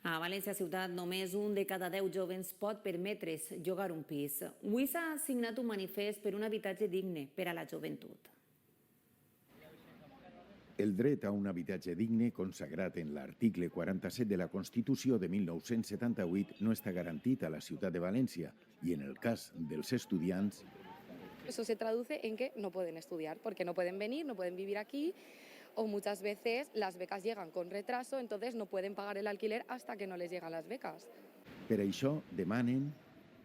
A València ciutat, només un de cada 10 joves pot permetre's llogar un pis. Avui s'ha signat un manifest per un habitatge digne per a la joventut. El dret a un habitatge digne, consagrat en l'article 47 de la Constitució de 1978, no està garantit a la ciutat de València i, en el cas dels estudiants, Eso se traduce en que no pueden estudiar, porque no pueden venir, no pueden vivir aquí, o muchas veces las becas llegan con retraso, entonces no pueden pagar el alquiler hasta que no les llegan las becas. per això demanen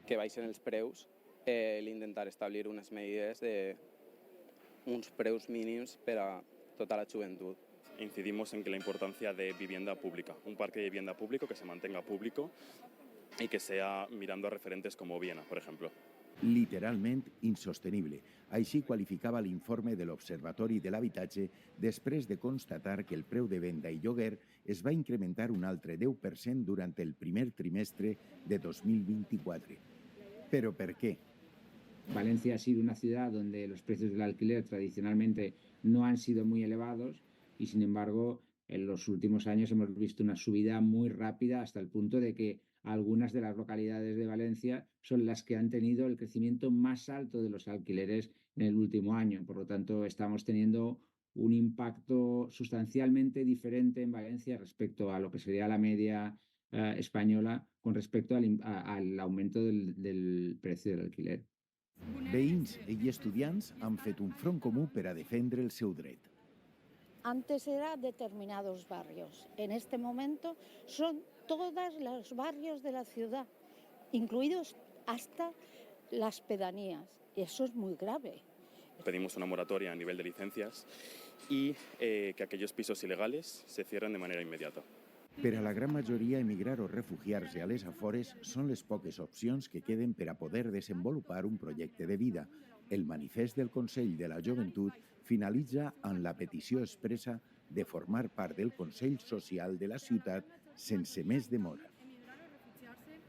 que baixen els preus, l'intentar establir unes medides uns preus mínims per a tota la joventut. Incidimos en que la importancia de vivienda pública, un parque de vivienda público que se mantenga público y que sea mirando a referentes como Viena, por ejemplo. literalment insostenible. Així qualificava l'informe de l'Observatori de l'Habitatge després de constatar que el preu de venda i lloguer es va incrementar un altre 10% durant el primer trimestre de 2024. ¿Pero por qué? Valencia ha sido una ciudad donde los precios del alquiler tradicionalmente no han sido muy elevados y, sin embargo, en los últimos años hemos visto una subida muy rápida hasta el punto de que algunas de las localidades de Valencia son las que han tenido el crecimiento más alto de los alquileres en el último año. Por lo tanto, estamos teniendo un impacto sustancialmente diferente en Valencia respecto a lo que sería la media española con respecto al aumento del precio del alquiler. Veïns i estudiants han fet un front comú per a defendre el seu dret. Antes era determinados barrios. En este momento son todos los barrios de la ciudad, incluidos hasta las pedanías. Y eso es muy grave. Pedimos una moratoria a nivel de licencias y que aquellos pisos ilegales se cierren de manera inmediata. Per a la gran majoria, emigrar o refugiar-se a les afores són les poques opcions que queden per a poder desenvolupar un projecte de vida. El manifest del Consell de la Joventut finalitza amb la petició expressa de formar part del Consell Social de la ciutat sense més demora.